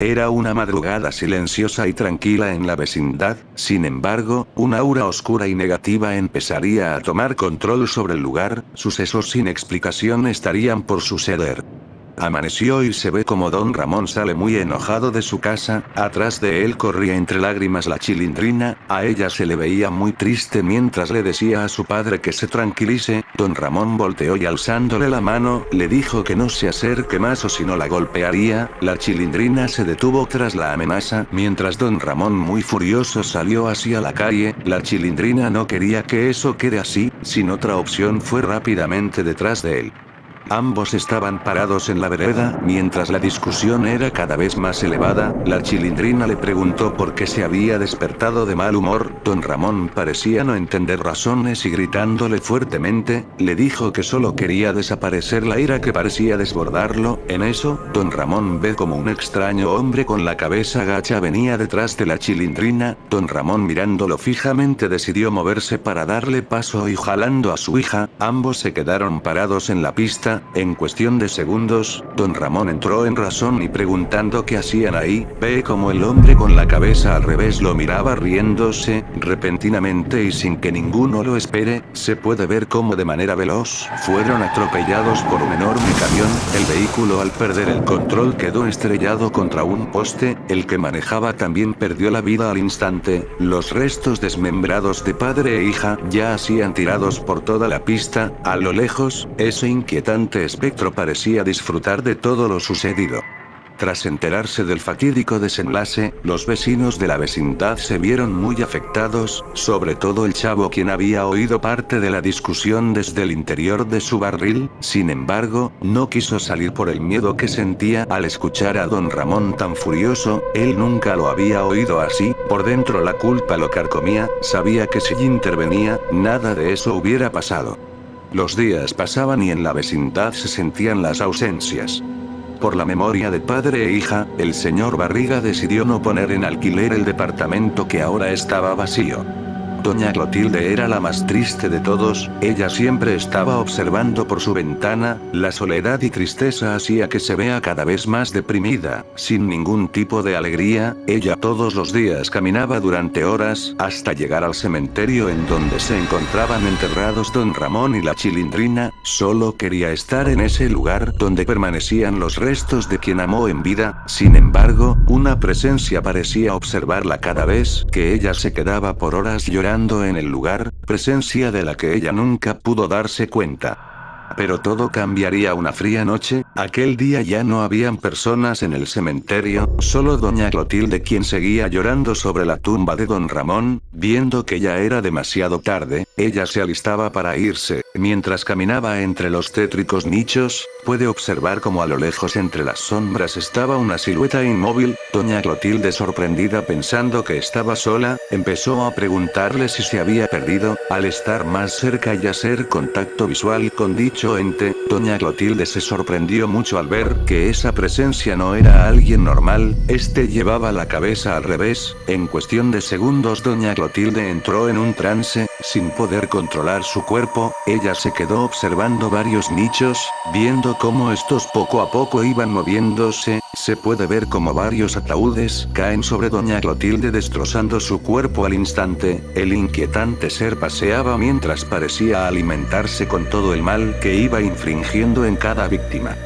Era una madrugada silenciosa y tranquila en la vecindad, sin embargo, una aura oscura y negativa empezaría a tomar control sobre el lugar, sucesos sin explicación estarían por suceder. Amaneció y se ve como don Ramón sale muy enojado de su casa, atrás de él corría entre lágrimas la Chilindrina, a ella se le veía muy triste mientras le decía a su padre que se tranquilice, don Ramón volteó y alzándole la mano, le dijo que no se acerque más o si no la golpearía, la Chilindrina se detuvo tras la amenaza, mientras don Ramón muy furioso salió hacia la calle, la Chilindrina no quería que eso quede así, sin otra opción fue rápidamente detrás de él. Ambos estaban parados en la vereda, mientras la discusión era cada vez más elevada, la Chilindrina le preguntó por qué se había despertado de mal humor, don Ramón parecía no entender razones y gritándole fuertemente, le dijo que solo quería desaparecer la ira que parecía desbordarlo, en eso, don Ramón ve como un extraño hombre con la cabeza gacha venía detrás de la Chilindrina, don Ramón mirándolo fijamente decidió moverse para darle paso y jalando a su hija, ambos se quedaron parados en la pista, en cuestión de segundos, don Ramón entró en razón y preguntando qué hacían ahí, ve como el hombre con la cabeza al revés lo miraba riéndose, repentinamente y sin que ninguno lo espere, se puede ver cómo de manera veloz, fueron atropellados por un enorme camión, el vehículo al perder el control quedó estrellado contra un poste, el que manejaba también perdió la vida al instante, los restos desmembrados de padre e hija ya hacían tirados por toda la pista, a lo lejos, ese inquietante espectro parecía disfrutar de todo lo sucedido. Tras enterarse del fatídico desenlace, los vecinos de la vecindad se vieron muy afectados, sobre todo el chavo quien había oído parte de la discusión desde el interior de su barril, sin embargo, no quiso salir por el miedo que sentía al escuchar a don Ramón tan furioso, él nunca lo había oído así, por dentro la culpa lo carcomía, sabía que si intervenía, nada de eso hubiera pasado. Los días pasaban y en la vecindad se sentían las ausencias. Por la memoria de padre e hija, el señor Barriga decidió no poner en alquiler el departamento que ahora estaba vacío. Doña Clotilde era la más triste de todos, ella siempre estaba observando por su ventana, la soledad y tristeza hacía que se vea cada vez más deprimida, sin ningún tipo de alegría, ella todos los días caminaba durante horas, hasta llegar al cementerio en donde se encontraban enterrados don Ramón y la Chilindrina, solo quería estar en ese lugar donde permanecían los restos de quien amó en vida, sin embargo, una presencia parecía observarla cada vez que ella se quedaba por horas llorando en el lugar, presencia de la que ella nunca pudo darse cuenta. Pero todo cambiaría una fría noche, aquel día ya no habían personas en el cementerio, solo doña Clotilde quien seguía llorando sobre la tumba de don Ramón, viendo que ya era demasiado tarde, ella se alistaba para irse, mientras caminaba entre los tétricos nichos, puede observar como a lo lejos entre las sombras estaba una silueta inmóvil, doña Clotilde sorprendida pensando que estaba sola, empezó a preguntarle si se había perdido, al estar más cerca y hacer contacto visual con dicho ente, doña Clotilde se sorprendió mucho al ver que esa presencia no era alguien normal, este llevaba la cabeza al revés, en cuestión de segundos doña Clotilde entró en un trance, sin poder controlar su cuerpo, ella se quedó observando varios nichos, viendo cómo estos poco a poco iban moviéndose, se puede ver como varios ataúdes caen sobre doña Clotilde destrozando su cuerpo al instante, el inquietante ser paseaba mientras parecía alimentarse con todo el mal que iba infringiendo en cada víctima.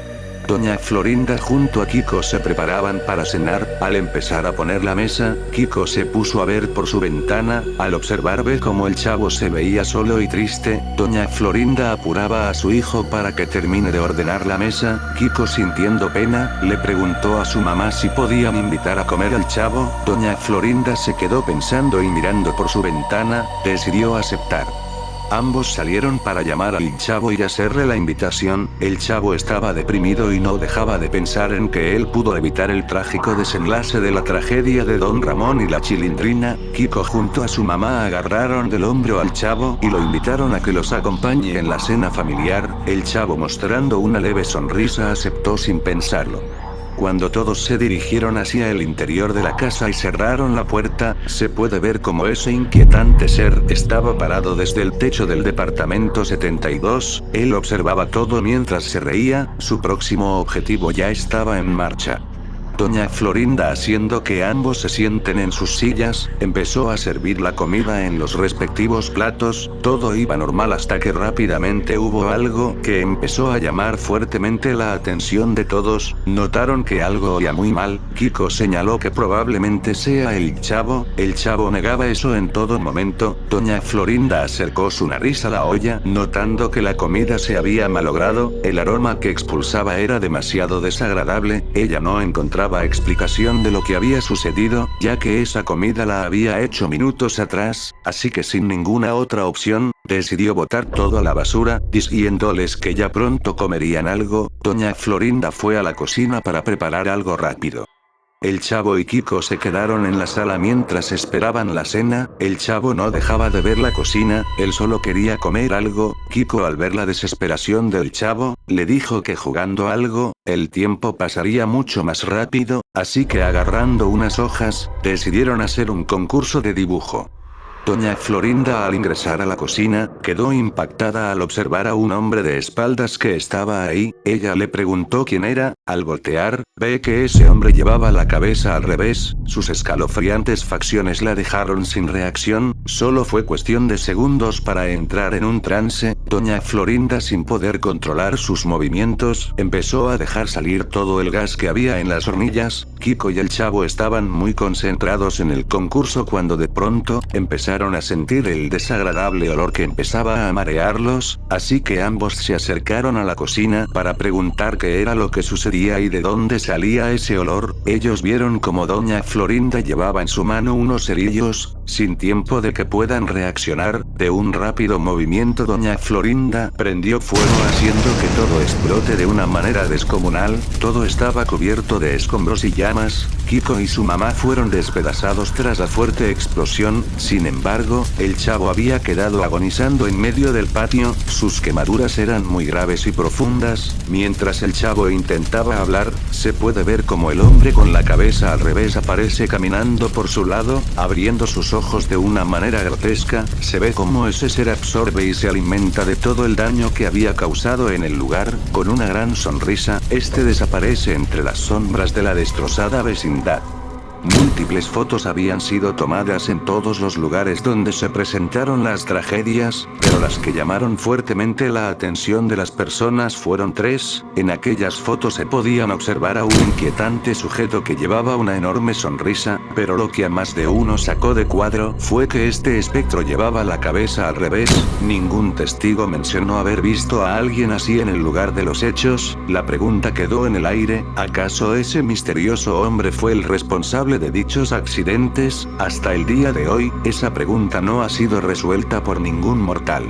Doña Florinda junto a Kiko se preparaban para cenar, al empezar a poner la mesa, Kiko se puso a ver por su ventana, al observar ve cómo el chavo se veía solo y triste, doña Florinda apuraba a su hijo para que termine de ordenar la mesa, Kiko sintiendo pena, le preguntó a su mamá si podían invitar a comer al chavo, doña Florinda se quedó pensando y mirando por su ventana, decidió aceptar. Ambos salieron para llamar al chavo y hacerle la invitación, el chavo estaba deprimido y no dejaba de pensar en que él pudo evitar el trágico desenlace de la tragedia de don Ramón y la Chilindrina, Kiko junto a su mamá agarraron del hombro al chavo y lo invitaron a que los acompañe en la cena familiar, el chavo mostrando una leve sonrisa aceptó sin pensarlo. Cuando todos se dirigieron hacia el interior de la casa y cerraron la puerta, se puede ver como ese inquietante ser estaba parado desde el techo del departamento 72, él observaba todo mientras se reía, su próximo objetivo ya estaba en marcha. Doña Florinda, haciendo que ambos se sienten en sus sillas, empezó a servir la comida en los respectivos platos. Todo iba normal hasta que rápidamente hubo algo que empezó a llamar fuertemente la atención de todos. Notaron que algo olía muy mal. Kiko señaló que probablemente sea el chavo. El chavo negaba eso en todo momento. Doña Florinda acercó su nariz a la olla, notando que la comida se había malogrado. El aroma que expulsaba era demasiado desagradable. Ella no encontraba explicación de lo que había sucedido, ya que esa comida la había hecho minutos atrás, así que sin ninguna otra opción, decidió botar todo a la basura, diciéndoles que ya pronto comerían algo. Doña Florinda fue a la cocina para preparar algo rápido. El chavo y Kiko se quedaron en la sala mientras esperaban la cena. El chavo no dejaba de ver la cocina, él solo quería comer algo. Kiko, al ver la desesperación del chavo, le dijo que jugando algo, el tiempo pasaría mucho más rápido, así que agarrando unas hojas, decidieron hacer un concurso de dibujo. Doña Florinda, al ingresar a la cocina, quedó impactada al observar a un hombre de espaldas que estaba ahí. Ella le preguntó quién era. Al voltear, ve que ese hombre llevaba la cabeza al revés. Sus escalofriantes facciones la dejaron sin reacción. Solo fue cuestión de segundos para entrar en un trance. Doña Florinda, sin poder controlar sus movimientos, empezó a dejar salir todo el gas que había en las hornillas. Kiko y el chavo estaban muy concentrados en el concurso cuando de pronto empezaron a sentir el desagradable olor que empezaba a marearlos, así que ambos se acercaron a la cocina para preguntar qué era lo que sucedía y de dónde salía ese olor. Ellos vieron como Doña Florinda llevaba en su mano unos cerillos. Sin tiempo de que puedan reaccionar, de un rápido movimiento Doña Florinda prendió fuego haciendo que todo explote de una manera descomunal. Todo estaba cubierto de escombros y llamas. Kiko y su mamá fueron despedazados tras la fuerte explosión. Sin embargo, el chavo había quedado agonizando en medio del patio. Sus quemaduras eran muy graves y profundas. Mientras el chavo intentaba hablar, se puede ver como el hombre con la cabeza al revés aparece caminando por su lado, abriendo sus ojos de una manera grotesca. Se ve como ese ser absorbe y se alimenta de todo el daño que había causado en el lugar. Con una gran sonrisa, este desaparece entre las sombras de la destrozada vecindad. Múltiples fotos habían sido tomadas en todos los lugares donde se presentaron las tragedias, pero las que llamaron fuertemente la atención de las personas fueron tres. En aquellas fotos se podían observar a un inquietante sujeto que llevaba una enorme sonrisa, pero lo que a más de uno sacó de cuadro fue que este espectro llevaba la cabeza al revés. Ningún testigo mencionó haber visto a alguien así en el lugar de los hechos. La pregunta quedó en el aire: ¿acaso ese misterioso hombre fue el responsable de dichos accidentes? Hasta el día de hoy, esa pregunta no ha sido resuelta por ningún mortal.